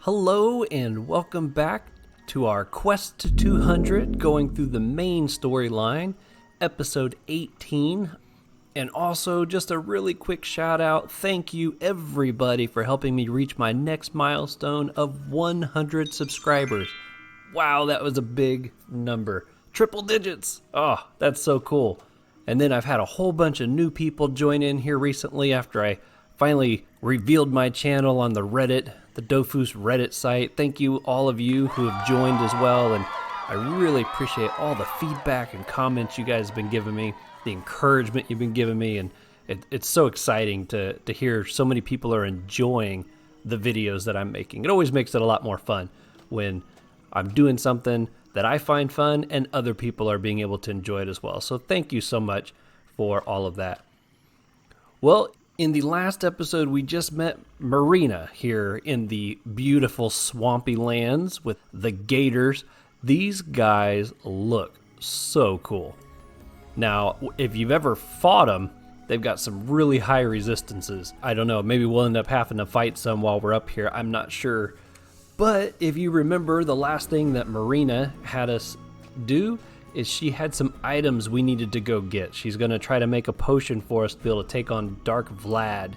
Hello and welcome back to our Quest to 200, going through the main storyline, episode 18. And also just a really quick shout out, thank you everybody for helping me reach my next milestone of 100 subscribers. Wow, that was a big number. Triple digits. Oh, that's so cool. And then I've had a whole bunch of new people join in here recently after I finally revealed my channel on the Reddit, the Dofus Reddit site. Thank you all of you who have joined as well, and I really appreciate all the feedback and comments you guys have been giving me, the encouragement you've been giving me, and it's so exciting to hear so many people are enjoying the videos that I'm making. It always makes it a lot more fun when I'm doing something that I find fun and other people are being able to enjoy it as well. So thank you so much for all of that. Well, in the last episode, we just met Marina here in the beautiful swampy lands with the gators. These guys look so cool. Now, if you've ever fought them, they've got some really high resistances. I don't know, maybe we'll end up having to fight some while we're up here. I'm not sure. But if you remember, the last thing that Marina had us do is she had some items we needed to go get. She's going to try to make a potion for us to be able to take on Dark Vlad.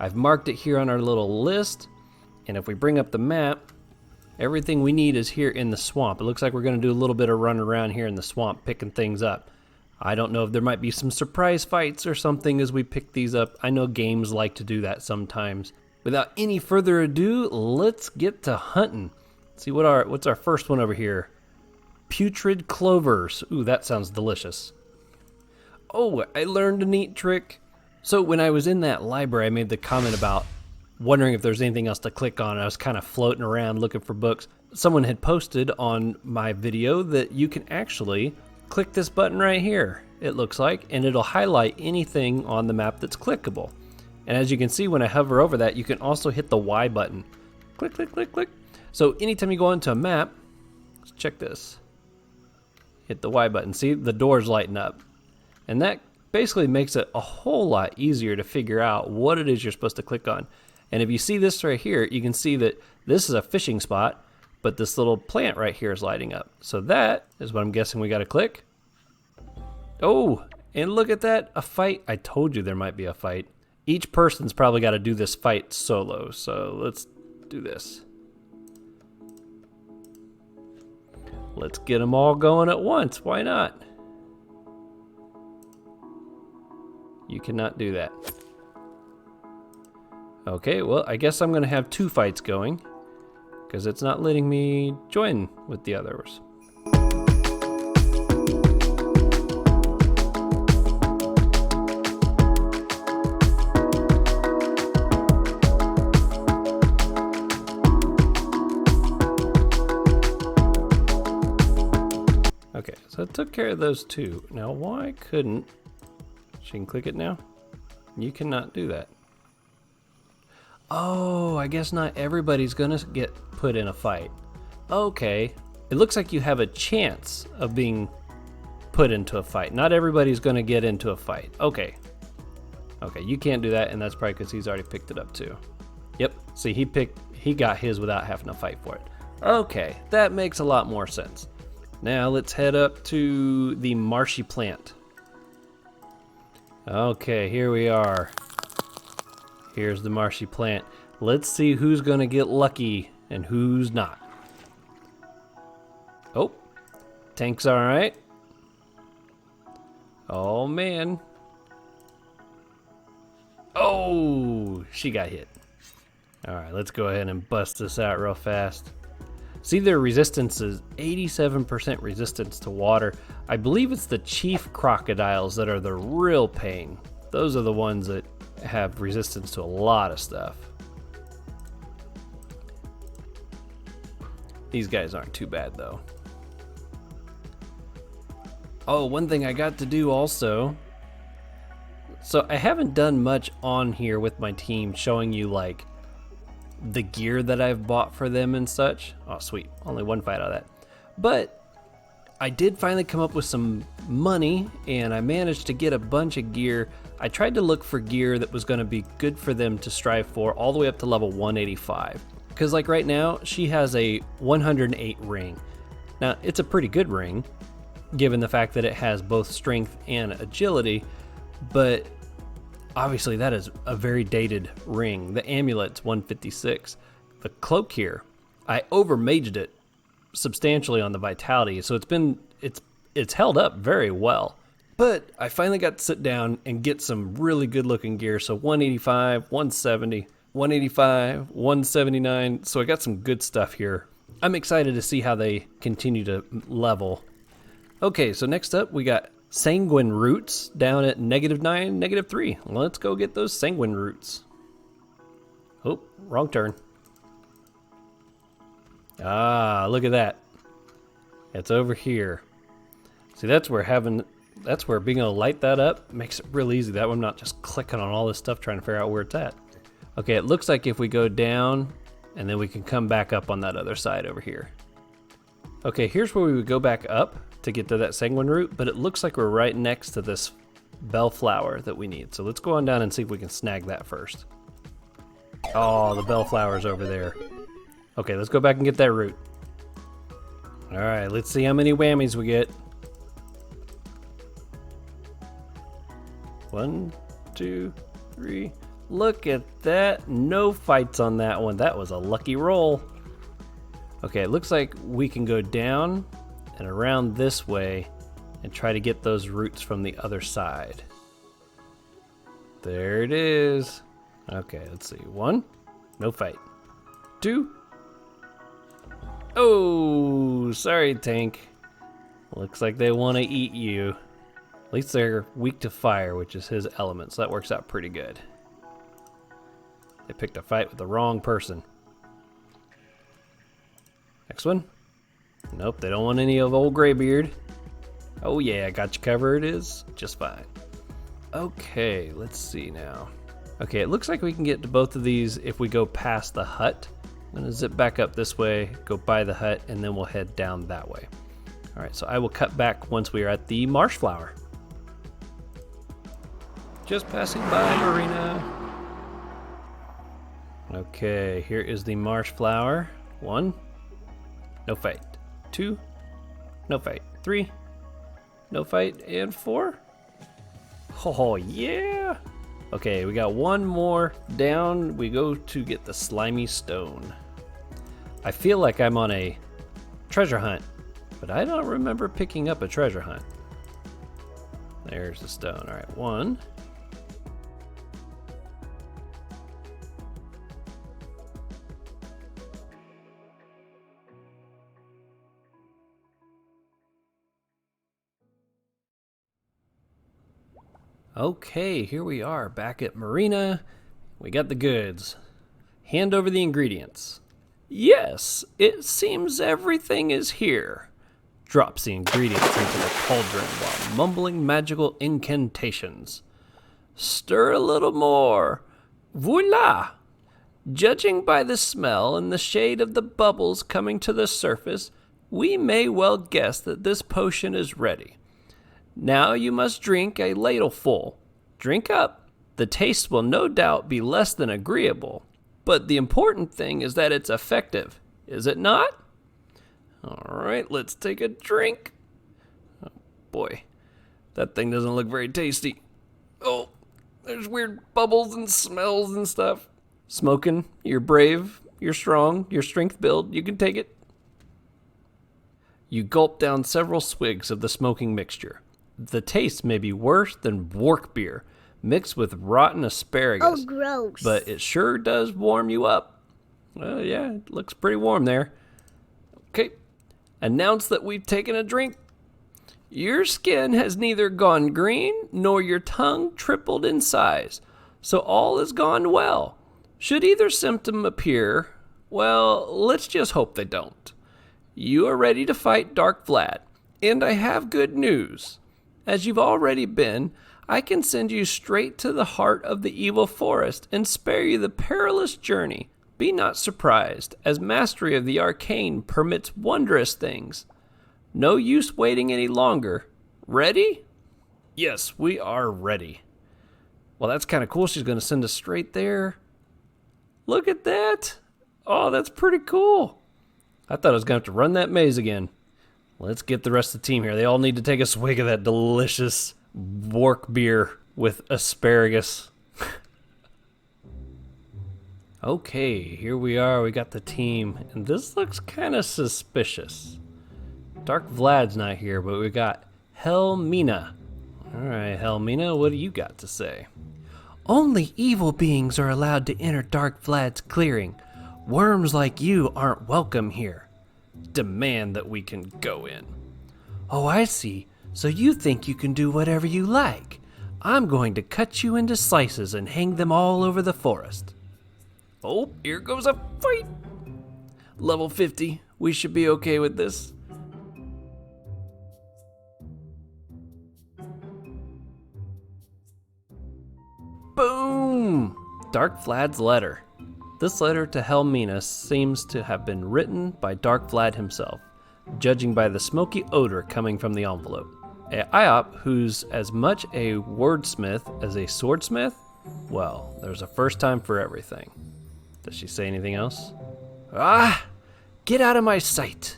I've marked it here on our little list, and if we bring up the map, everything we need is here in the swamp. It looks like we're going to do a little bit of run around here in the swamp picking things up. I don't know if there might be some surprise fights or something as we pick these up. I know games like to do that sometimes. Without any further ado, let's get to hunting. Let's see what's our first one over here. Putrid clovers. Ooh, that sounds delicious. Oh, I learned a neat trick. So when I was in that library, I made the comment about wondering if there's anything else to click on. I was kind of floating around looking for books. Someone had posted on my video that you can actually click this button right here, it looks like, and it'll highlight anything on the map that's clickable. And as you can see, when I hover over that, you can also hit the Y button. Click, click, click, click. So anytime you go into a map, let's check this. Hit the Y button. See, the doors lighten up. And that basically makes it a whole lot easier to figure out what it is you're supposed to click on. And if you see this right here, you can see that this is a fishing spot, but this little plant right here is lighting up. So that is what I'm guessing we got to click. Oh, and look at that, a fight. I told you there might be a fight. Each person's probably got to do this fight solo, so let's do this. Let's get them all going at once. Why not? You cannot do that. Okay, well, I guess I'm going to have two fights going because it's not letting me join with the others. Okay, so I took care of those two. Now, why couldn't... She can click it now? You cannot do that. Oh, I guess not everybody's gonna get put in a fight. Okay, it looks like you have a chance of being put into a fight. Not everybody's gonna get into a fight. Okay. Okay, you can't do that, and that's probably because he's already picked it up too. Yep, see, he got his without having to fight for it. Okay, that makes a lot more sense. Now let's head up to the Marshy Plant. Okay, here we are. Here's the Marshy Plant. Let's see who's gonna get lucky and who's not. Oh, tank's all right. Oh man. Oh, she got hit. All right, let's go ahead and bust this out real fast. See, their resistance is 87% resistance to water. I believe it's the chief crocodiles that are the real pain. Those are the ones that have resistance to a lot of stuff. These guys aren't too bad though. Oh, one thing I got to do also. So I haven't done much on here with my team showing you like the gear that I've bought for them and such. Oh, sweet. Only one fight out of that. But I did finally come up with some money, and I managed to get a bunch of gear. I tried to look for gear that was going to be good for them to strive for all the way up to level 185. Because like right now, she has a 108 ring. Now, it's a pretty good ring, given the fact that it has both strength and agility, but obviously that is a very dated ring. The amulet's 156. The cloak here, I over-maged it substantially on the vitality, so it's held up very well. But I finally got to sit down and get some really good looking gear. So 185, 170, 185, 179. So I got some good stuff here. I'm excited to see how they continue to level. Okay, so next up we got Sanguine Routes down at -9, -3. Let's go get those Sanguine Routes. Oh, wrong turn. Ah, look at that. It's over here. See, that's where being able to light that up makes it real easy. That way I'm not just clicking on all this stuff trying to figure out where it's at. Okay, it looks like if we go down and then we can come back up on that other side over here. Okay, here's where we would go back up to get to that Sanguine route, but it looks like we're right next to this bellflower that we need. So let's go on down and see if we can snag that first. Oh, the bellflower's over there. Okay, let's go back and get that root. All right, let's see how many whammies we get. 1, 2, 3. Look at that. No fights on that one. That was a lucky roll. Okay, it looks like we can go down and around this way and try to get those roots from the other side. There it is. Okay, let's see. 1, no fight. 2. Oh, sorry, tank. Looks like they want to eat you. At least they're weak to fire, which is his element, so that works out pretty good. They picked a fight with the wrong person. Next one. Nope, they don't want any of old Graybeard. Oh yeah, I got you covered. It is just fine. Okay, let's see now. Okay, it looks like we can get to both of these if we go past the hut. I'm gonna zip back up this way, go by the hut, and then we'll head down that way. All right, so I will cut back once we are at the marsh flower. Just passing by, Marina. Okay, here is the marsh flower. 1, no fight. 2, no fight. 3, no fight. And 4. Oh, yeah. Okay, we got one more. Down we go to get the slimy stone. I feel like I'm on a treasure hunt, but I don't remember picking up a treasure hunt. There's the stone. All right, 1. Okay, here we are back at Marina. We got the goods. Hand over the ingredients. Yes, it seems everything is here. Drops the ingredients into the cauldron while mumbling magical incantations. Stir a little more. Voila! Judging by the smell and the shade of the bubbles coming to the surface, we may well guess that this potion is ready. Now you must drink a ladleful. Drink up. The taste will no doubt be less than agreeable, but the important thing is that it's effective, is it not? All right, let's take a drink. Oh boy, that thing doesn't look very tasty. Oh, there's weird bubbles and smells and stuff. Smoking, you're brave, you're strong, your strength build, you can take it. You gulp down several swigs of the smoking mixture. The taste may be worse than Bork beer, mixed with rotten asparagus. Oh, gross. But it sure does warm you up. Well, yeah, it looks pretty warm there. Okay, announce that we've taken a drink. Your skin has neither gone green nor your tongue tripled in size, so all has gone well. Should either symptom appear, well, let's just hope they don't. You are ready to fight Dark Vlad, and I have good news. As you've already been, I can send you straight to the heart of the evil forest and spare you the perilous journey. Be not surprised, as mastery of the arcane permits wondrous things. No use waiting any longer. Ready? Yes, we are ready. Well, that's kind of cool. She's going to send us straight there. Look at that. Oh, that's pretty cool. I thought I was going to have to run that maze again. Let's get the rest of the team here. They all need to take a swig of that delicious Vork beer with asparagus. Okay, here we are. We got the team. And this looks kind of suspicious. Dark Vlad's not here, but we got Helmina. All right, Helmina, what do you got to say? Only evil beings are allowed to enter Dark Vlad's clearing. Worms like you aren't welcome here. Demand that we can go in. Oh, I see. So you think you can do whatever you like. I'm going to cut you into slices and hang them all over the forest. Oh, here goes a fight. Level 50. We should be okay with this. Boom! Dark Vlad's letter. This letter to Helmina seems to have been written by Dark Vlad himself, judging by the smoky odor coming from the envelope. A IOP who's as much a wordsmith as a swordsmith? Well, there's a first time for everything. Does she say anything else? Ah! Get out of my sight!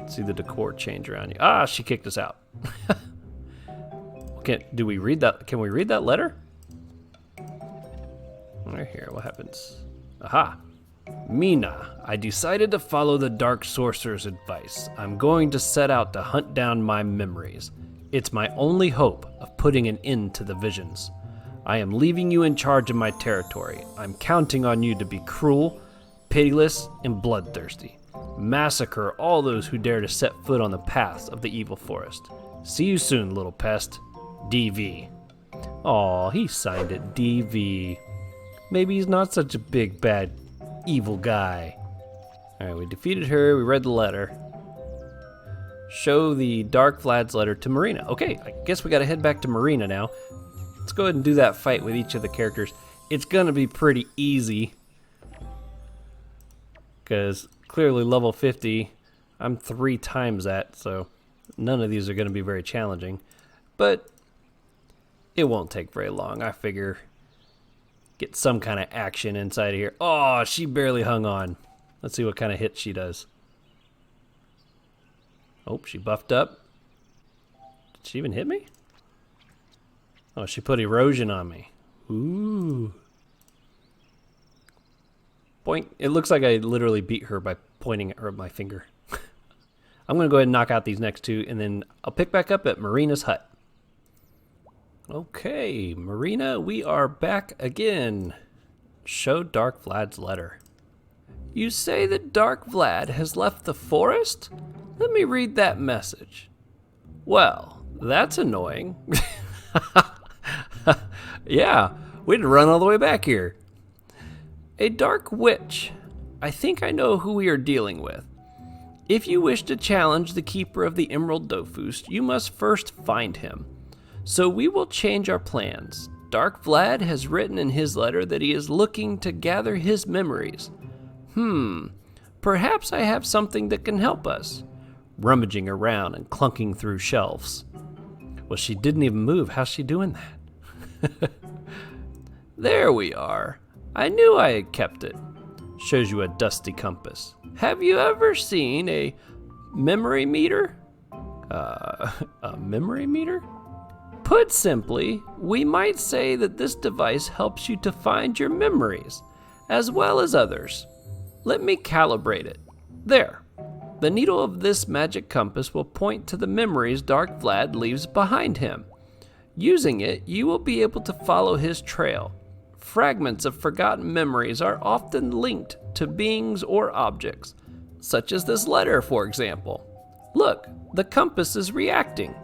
See the decor change around you. Ah, she kicked us out. Do we read that? Can we read that letter? Right here, what happens? Aha! Mina, I decided to follow the Dark Sorcerer's advice. I'm going to set out to hunt down my memories. It's my only hope of putting an end to the visions. I am leaving you in charge of my territory. I'm counting on you to be cruel, pitiless, and bloodthirsty. Massacre all those who dare to set foot on the paths of the evil forest. See you soon, little pest. DV. Aw, he signed it DV. Maybe he's not such a big, bad, evil guy. Alright, we defeated her, we read the letter. Show the Dark Vlad's letter to Marina. Okay, I guess we gotta head back to Marina now. Let's go ahead and do that fight with each of the characters. It's gonna be pretty easy. Because clearly level 50, I'm 3 times that, so none of these are gonna be very challenging. But it won't take very long, I figure. Get some kind of action inside of here. Oh, she barely hung on. Let's see what kind of hit she does. Oh, she buffed up. Did she even hit me? Oh, she put erosion on me. Ooh. Boink. It looks like I literally beat her by pointing at her with my finger. I'm going to go ahead and knock out these next 2, and then I'll pick back up at Marina's hut. Okay, Marina, we are back again. Show Dark Vlad's letter. You say that Dark Vlad has left the forest? Let me read that message. Well, that's annoying. Yeah, we had to run all the way back here. A dark witch. I think I know who we are dealing with. If you wish to challenge the keeper of the Emerald Dofus, you must first find him. So we will change our plans. Dark Vlad has written in his letter that he is looking to gather his memories. Perhaps I have something that can help us. Rummaging around and clunking through shelves. Well, she didn't even move. How's she doing that? There we are. I knew I had kept it. Shows you a dusty compass. Have you ever seen a memory meter? A memory meter? Put simply, we might say that this device helps you to find your memories, as well as others. Let me calibrate it. There. The needle of this magic compass will point to the memories Dark Vlad leaves behind him. Using it, you will be able to follow his trail. Fragments of forgotten memories are often linked to beings or objects, such as this letter, for example. Look, the compass is reacting.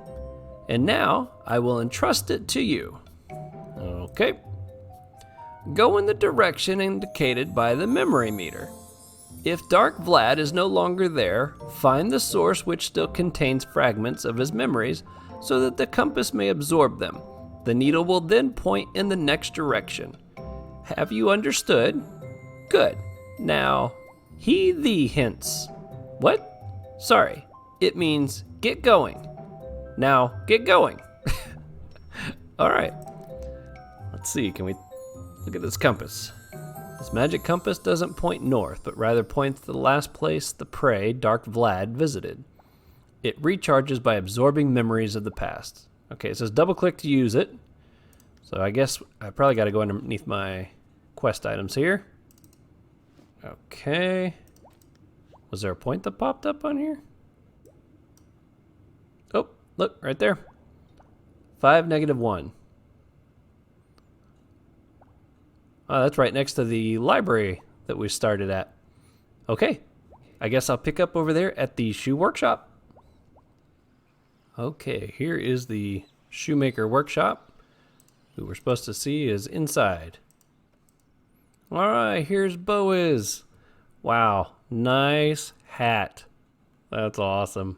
And now, I will entrust it to you. Okay. Go in the direction indicated by the memory meter. If Dark Vlad is no longer there, find the source which still contains fragments of his memories so that the compass may absorb them. The needle will then point in the next direction. Have you understood? Good. Now, heed the hints. What? Sorry, it means get going. Now, get going. All right. Let's see, can we look at this compass? This magic compass doesn't point north, but rather points to the last place the prey, Dark Vlad, visited. It recharges by absorbing memories of the past. Okay, it says double click to use it. So I guess I probably got to go underneath my quest items here. Okay. Was there a point that popped up on here? Oh, look, right there. 5, -1. Oh, that's right next to the library that we started at. Okay, I guess I'll pick up over there at the shoe workshop. Okay, here is the shoemaker workshop. Who we're supposed to see is inside. All right, here's Boaz. Wow, nice hat. That's awesome.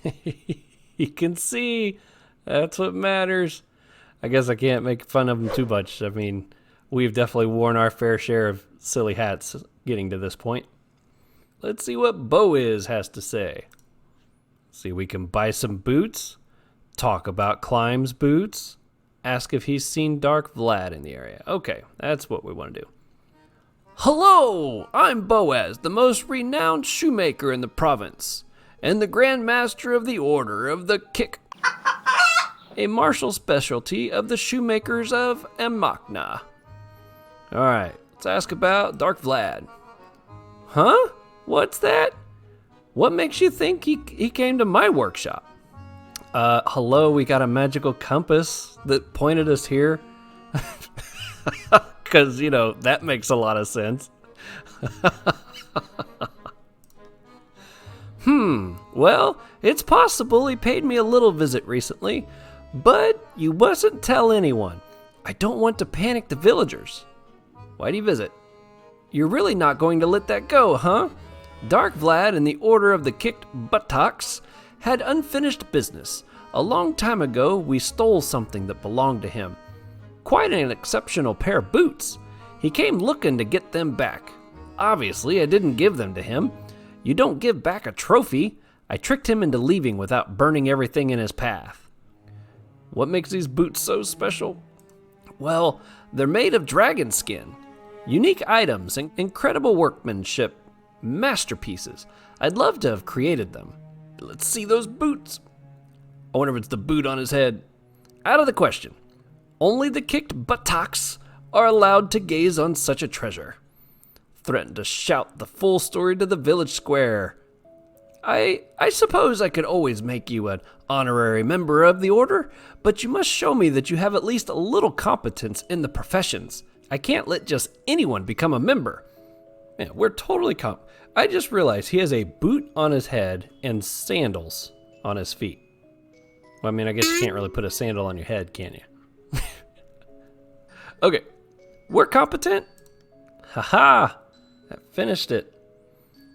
He can see. That's what matters. I guess I can't make fun of him too much. I mean, we've definitely worn our fair share of silly hats getting to this point. Let's see what Boaz has to say. See, we can buy some boots, talk about Climb's boots, ask if he's seen Dark Vlad in the area. Okay, that's what we want to do. Hello, I'm Boaz, the most renowned shoemaker in the province, and the Grand Master of the Order of the Kick, a martial specialty of the shoemakers of Amakna. All right, let's ask about Dark Vlad. Huh? What's that? What makes you think he came to my workshop? Hello, we got a magical compass that pointed us here. Because, you know, that makes a lot of sense. Well, it's possible he paid me a little visit recently, but you mustn't tell anyone. I don't want to panic the villagers. Why'd he visit? You're really not going to let that go, huh? Dark Vlad and the Order of the Kicked Buttocks had unfinished business. A long time ago, we stole something that belonged to him. Quite an exceptional pair of boots. He came looking to get them back. Obviously, I didn't give them to him. You don't give back a trophy. I tricked him into leaving without burning everything in his path. What makes these boots so special? Well, they're made of dragon skin. Unique items and incredible workmanship. Masterpieces. I'd love to have created them. Let's see those boots. I wonder if it's the boot on his head. Out of the question. Only the kicked buttocks are allowed to gaze on such a treasure. Threatened to shout the full story to the village square. I suppose I could always make you an honorary member of the order, but you must show me that you have at least a little competence in the professions. I can't let just anyone become a member. Man, we're totally I just realized he has a boot on his head and sandals on his feet. Well, I mean, I guess you can't really put a sandal on your head, can you? Okay, we're competent. Haha, I finished it.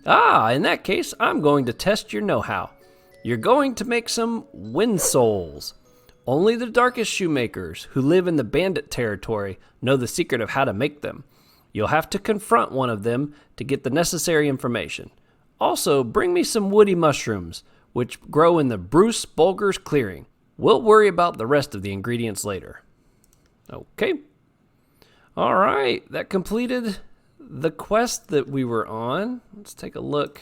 In that case, I'm going to test your know-how. You're going to make some windsoles. Only the darkest shoemakers who live in the bandit territory know the secret of how to make them. You'll have to confront one of them to get the necessary information. Also, bring me some woody mushrooms, which grow in the Bruce Bulger's clearing. We'll worry about the rest of the ingredients later. Okay. All right, that completed the quest that we were on. Let's take a look.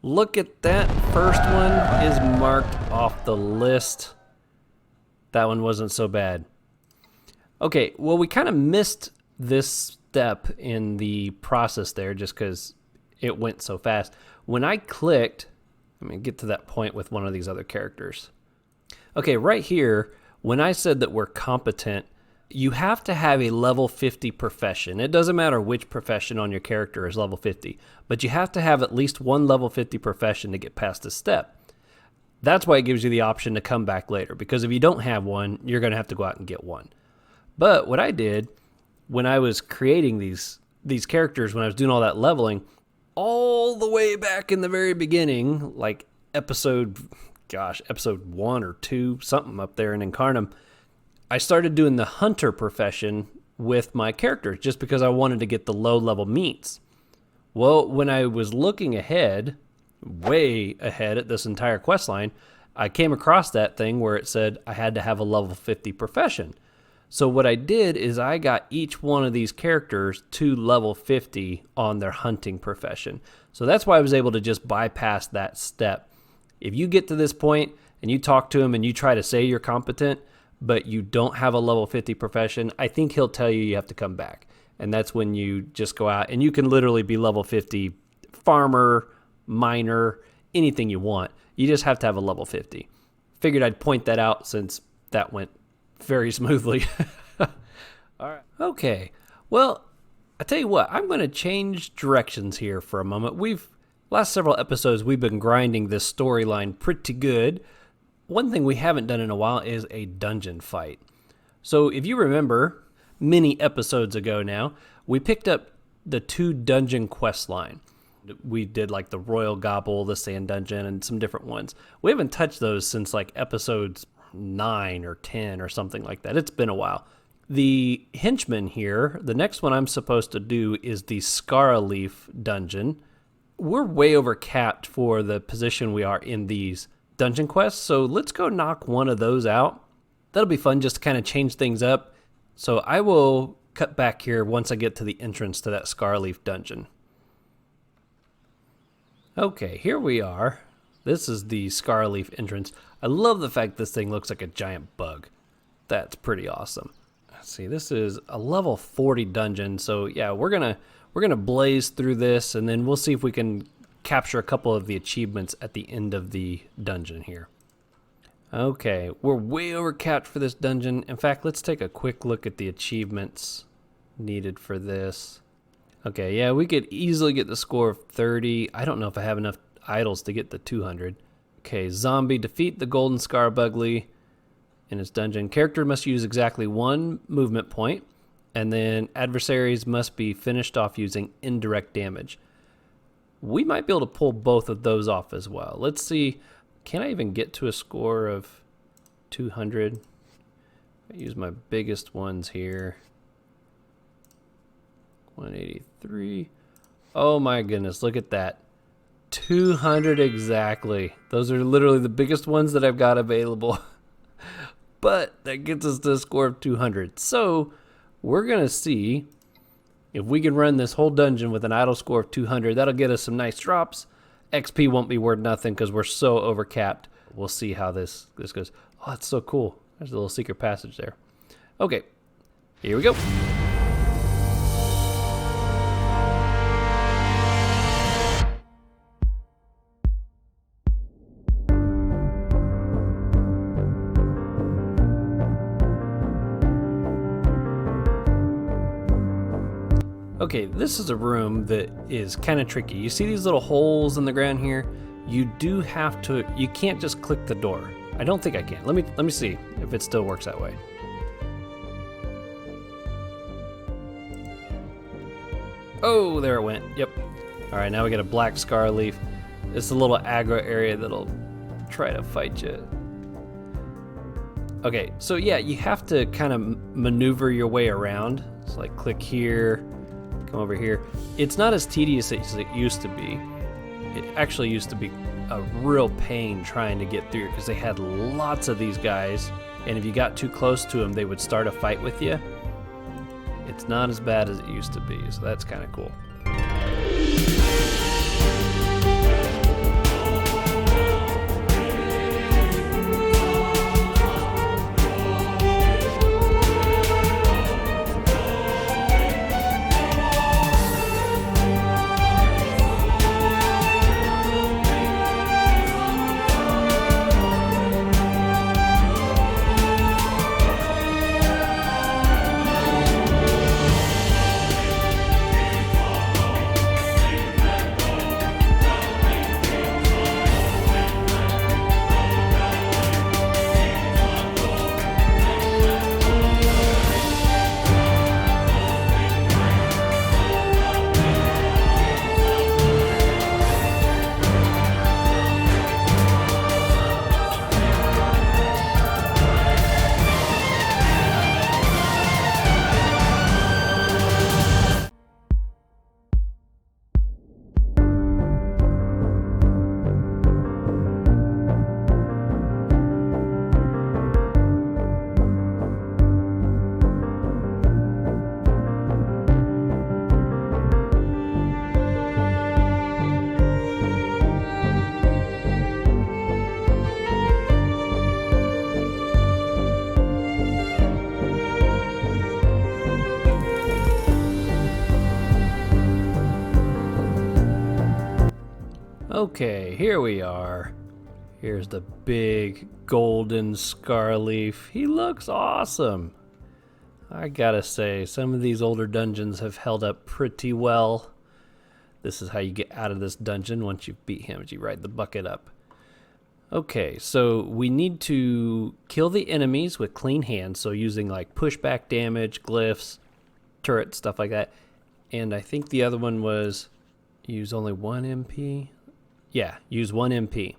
Look at that. First one is marked off the list. That one wasn't so bad. Okay, well, we kind of missed this step in the process there just because it went so fast. When I clicked, let me get to that point with one of these other characters. Okay, right here, when I said that we're competent, you have to have a level 50 profession. It doesn't matter which profession on your character is level 50, but you have to have at least one level 50 profession to get past this step. That's why it gives you the option to come back later, because if you don't have one, you're going to have to go out and get one. But what I did when I was creating these characters, when I was doing all that leveling, all the way back in the very beginning, like episode 1 or 2, something up there in Incarnum, I started doing the hunter profession with my characters just because I wanted to get the low level meats. Well, when I was looking ahead, way ahead at this entire quest line, I came across that thing where it said I had to have a level 50 profession. So what I did is I got each one of these characters to level 50 on their hunting profession. So that's why I was able to just bypass that step. If you get to this point and you talk to him and you try to say you're competent, but you don't have a level 50 profession, I think he'll tell you have to come back. And that's when you just go out and you can literally be level 50 farmer, miner, anything you want. You just have to have a level 50. Figured I'd point that out since that went very smoothly. All right. Okay. Well, I tell you what, I'm going to change directions here for a moment. Last several episodes, we've been grinding this storyline pretty good. One thing we haven't done in a while is a dungeon fight. So if you remember, many episodes ago now, we picked up the 2 dungeon quest line. We did like the Royal Gobble, the Sand Dungeon, and some different ones. We haven't touched those since like episodes 9 or 10 or something like that. It's been a while. The henchman here, the next one I'm supposed to do is the Scarleaf dungeon. We're way over capped for the position we are in these dungeon quests, so let's go knock one of those out. That'll be fun just to kind of change things up. So I will cut back here once I get to the entrance to that Scarleaf dungeon. Okay, here we are. This is the Scarleaf entrance. I love the fact this thing looks like a giant bug. That's pretty awesome. Let's see, this is a level 40 dungeon, so yeah, we're gonna blaze through this, and then we'll see if we can capture a couple of the achievements at the end of the dungeon here. Okay, we're way overcapped for this dungeon. In fact, let's take a quick look at the achievements needed for this. Okay, yeah, we could easily get the score of 30. I don't know if I have enough idols to get the 200. Okay, zombie, defeat the golden scarbugly in its dungeon. Character must use exactly 1 movement point, and then adversaries must be finished off using indirect damage. We might be able to pull both of those off as well. Let's see, can I even get to a score of 200? I use my biggest ones here. 183. Oh my goodness, look at that. 200 exactly. Those are literally the biggest ones that I've got available. But that gets us to a score of 200. So we're going to see if we can run this whole dungeon with an idle score of 200. That'll get us some nice drops. XP won't be worth nothing because we're so overcapped. We'll see how this goes. Oh, that's so cool. There's a little secret passage there. Okay, here we go. Okay, this is a room that is kind of tricky. You see these little holes in the ground here? You do have to, you can't just click the door. I don't think I can. Let me see if it still works that way. Oh, there it went. Yep. All right, now we got a black Scarleaf. It's a little aggro area that'll try to fight you. Okay, so yeah, you have to kind of maneuver your way around. So like click here, come over here. It's not as tedious as it used to be. It actually used to be a real pain trying to get through because they had lots of these guys, and if you got too close to them, they would start a fight with you. It's not as bad as it used to be, so that's kind of cool. Okay, here we are. Here's the big golden Scarleaf. He looks awesome. I gotta say, some of these older dungeons have held up pretty well. This is how you get out of this dungeon once you've beat him, as you ride the bucket up. Okay, so we need to kill the enemies with clean hands, so using like pushback damage, glyphs, turrets, stuff like that. And I think the other one was use only 1 MP. Yeah, use 1 MP.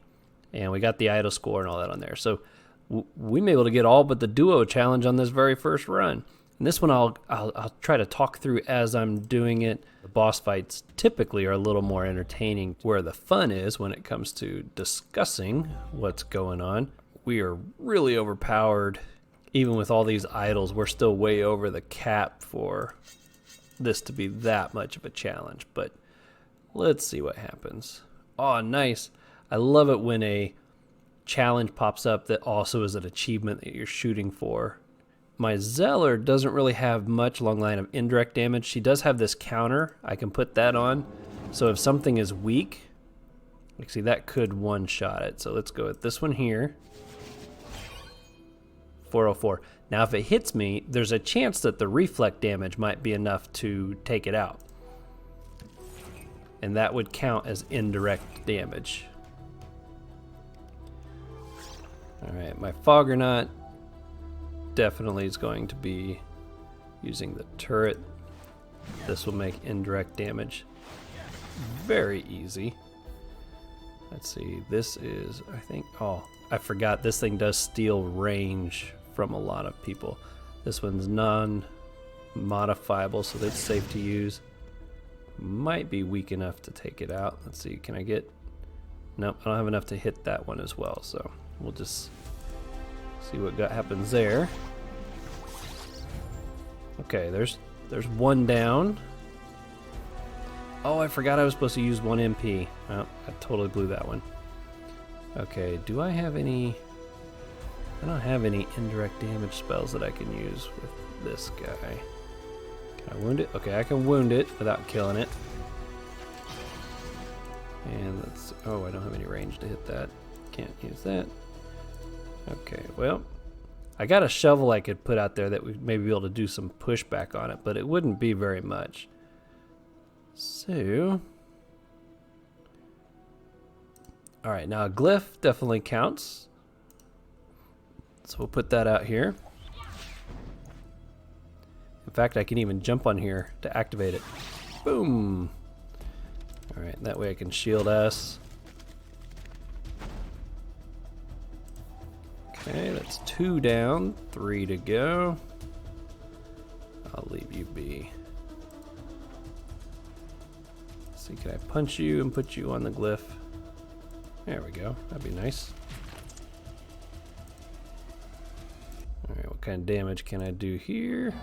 And we got the idle score and all that on there. So we may be able to get all but the duo challenge on this very first run. And this one I'll try to talk through as I'm doing it. The boss fights typically are a little more entertaining, where the fun is when it comes to discussing what's going on. We are really overpowered. Even with all these idols, we're still way over the cap for this to be that much of a challenge. But let's see what happens. Oh, nice. I love it when a challenge pops up that also is an achievement that you're shooting for. My Zeller doesn't really have much long line of indirect damage. She does have this counter. I can put that on. So if something is weak, like see, that could one-shot it. So let's go with this one here. 404. Now if it hits me, there's a chance that the reflect damage might be enough to take it out. And that would count as indirect damage. Alright, my Foggernaut definitely is going to be using the turret. This will make indirect damage very easy. Let's see, this is, I think, oh, I forgot this thing does steal range from a lot of people. This one's non-modifiable, so that's safe to use. Might be weak enough to take it out. Let's see, can I get, nope, I don't have enough to hit that one as well, so we'll just see what happens there. Okay, there's one down. Oh, I forgot I was supposed to use 1 MP. Oh, I totally blew that one. Okay, do I have any... I don't have any indirect damage spells that I can use with this guy. Can I wound it? Okay, I can wound it without killing it. And let's... oh, I don't have any range to hit that. Can't use that. Okay, well... I got a shovel I could put out there that would maybe be able to do some pushback on it, but it wouldn't be very much. So... alright, now a glyph definitely counts. So we'll put that out here. In fact, I can even jump on here to activate it. Boom! Alright, that way I can shield us. Okay, that's 2 down, 3 to go. I'll leave you be. Let's see, can I punch you and put you on the glyph? There we go, that'd be nice. Alright, what kind of damage can I do here?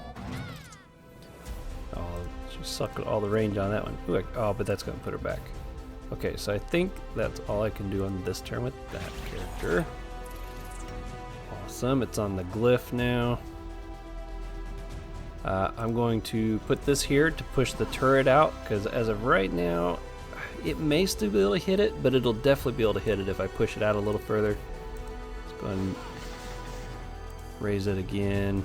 Oh, she sucked all the range on that one. Ooh, oh, but that's gonna put her back. Okay, so I think that's all I can do on this turn with that character. Awesome, it's on the glyph now. I'm going to put this here to push the turret out, because as of right now, it may still be able to hit it, but it'll definitely be able to hit it if I push it out a little further. Let's go ahead and raise it again.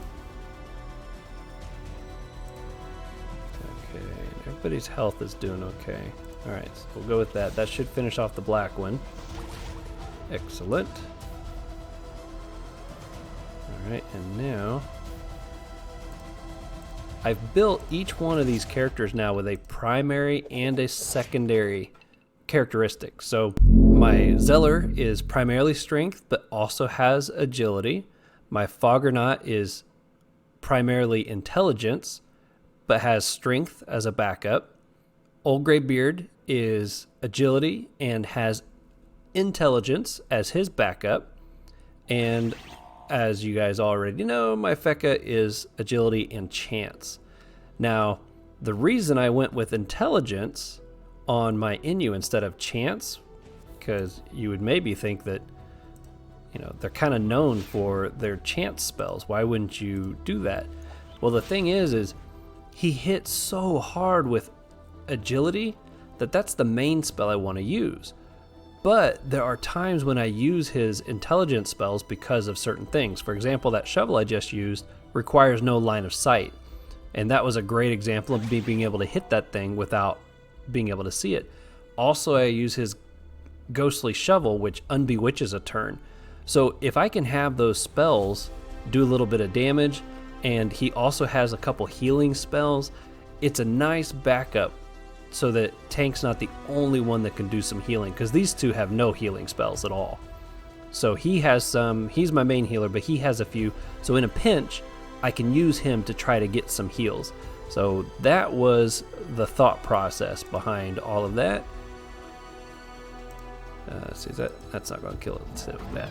Okay, everybody's health is doing okay. Alright, so we'll go with that. That should finish off the black one. Excellent. Alright, and now I've built each one of these characters now with a primary and a secondary characteristic. So my Zeller is primarily strength, but also has agility. My Foggernaut is primarily intelligence, but has strength as a backup. Old Greybeard is agility and has intelligence as his backup. And as you guys already know, my Fecka is agility and chance. Now, the reason I went with intelligence on my Inu instead of chance, because you would maybe think that, you know, they're kind of known for their chance spells. Why wouldn't you do that? Well, the thing is he hits so hard with agility that that's the main spell I want to use. But there are times when I use his intelligence spells because of certain things. For example, that shovel I just used requires no line of sight. And that was a great example of me being able to hit that thing without being able to see it. Also, I use his ghostly shovel, which unbewitches a turn. So if I can have those spells do a little bit of damage, and he also has a couple healing spells, it's a nice backup so that Tank's not the only one that can do some healing, because these two have no healing spells at all. So he has some, he's my main healer, but he has a few. So in a pinch, I can use him to try to get some heals. So that was the thought process behind all of that. See, that's not going to kill it. Let's hit it with that.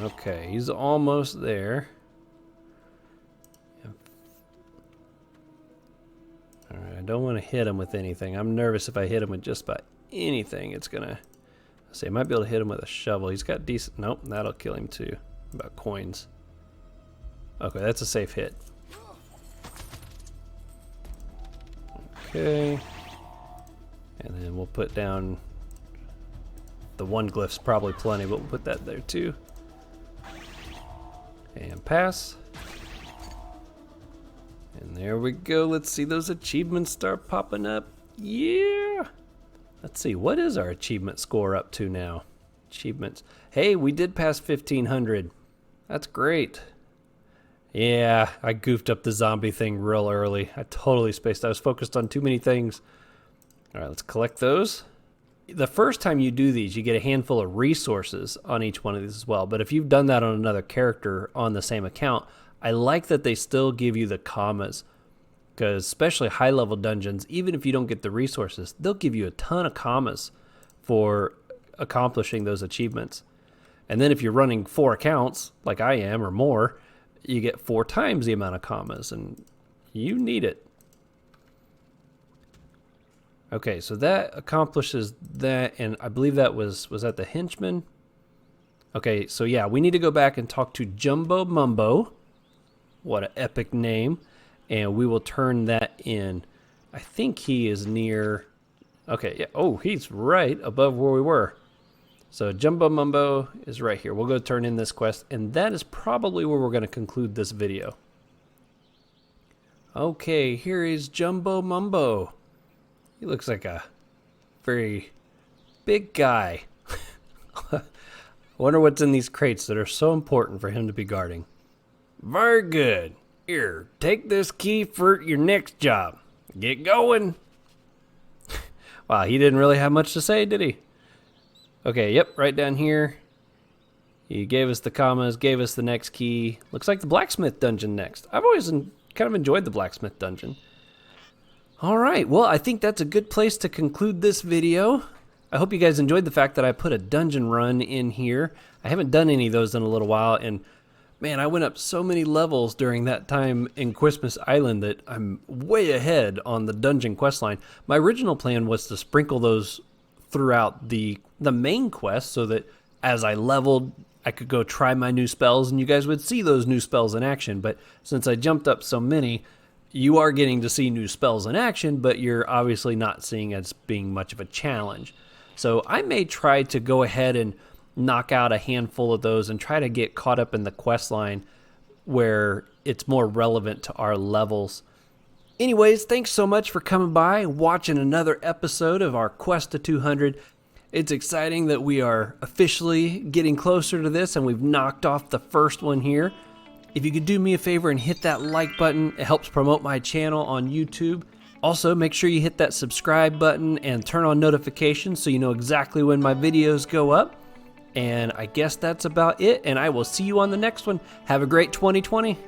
Okay, he's almost there. Alright, I don't want to hit him with anything. I'm nervous if I hit him with just about anything. It's going to... See, I might be able to hit him with a shovel. He's got decent... Nope, that'll kill him too. About coins. Okay, that's a safe hit. Okay. And then we'll put down... The one glyph's probably plenty, but we'll put that there too. And pass. And there we go. Let's see those achievements start popping up. Yeah! Let's see, what is our achievement score up to now? Achievements. Hey, we did pass 1,500. That's great. Yeah, I goofed up the zombie thing real early. I totally spaced. I was focused on too many things. All right, let's collect those. The first time you do these, you get a handful of resources on each one of these as well. But if you've done that on another character on the same account, I like that they still give you the commas. Because especially high-level dungeons, even if you don't get the resources, they'll give you a ton of commas for accomplishing those achievements. And then if you're running 4 accounts, like I am, or more, you get 4 times the amount of commas, and you need it. Okay, so that accomplishes that, and I believe that was that the henchman? Okay, so yeah, we need to go back and talk to Jumbo Mumbo. What an epic name. And we will turn that in. I think he is near... Okay, yeah. Oh, he's right above where we were. So Jumbo Mumbo is right here. We'll go turn in this quest, and that is probably where we're going to conclude this video. Okay, here is Jumbo Mumbo. He looks like a very big guy. I wonder what's in these crates that are so important for him to be guarding. Very good. Here, take this key for your next job. Get going. Wow, he didn't really have much to say, did he? Okay, yep, right down here. He gave us the commas, gave us the next key. Looks like the blacksmith dungeon next. I've always kind of enjoyed the blacksmith dungeon. All right, well, I think that's a good place to conclude this video. I hope you guys enjoyed the fact that I put a dungeon run in here. I haven't done any of those in a little while, and man, I went up so many levels during that time in Christmas Island that I'm way ahead on the dungeon quest line. My original plan was to sprinkle those throughout the main quest so that as I leveled, I could go try my new spells and you guys would see those new spells in action. But since I jumped up so many, you are getting to see new spells in action, but you're obviously not seeing it as being much of a challenge. So I may try to go ahead and knock out a handful of those and try to get caught up in the quest line where it's more relevant to our levels. Anyways, thanks so much for coming by and watching another episode of our Quest to 200. It's exciting that we are officially getting closer to this and we've knocked off the first one here. If you could do me a favor and hit that like button, it helps promote my channel on YouTube. Also, make sure you hit that subscribe button and turn on notifications so you know exactly when my videos go up. And I guess that's about it, and I will see you on the next one. Have a great 2020.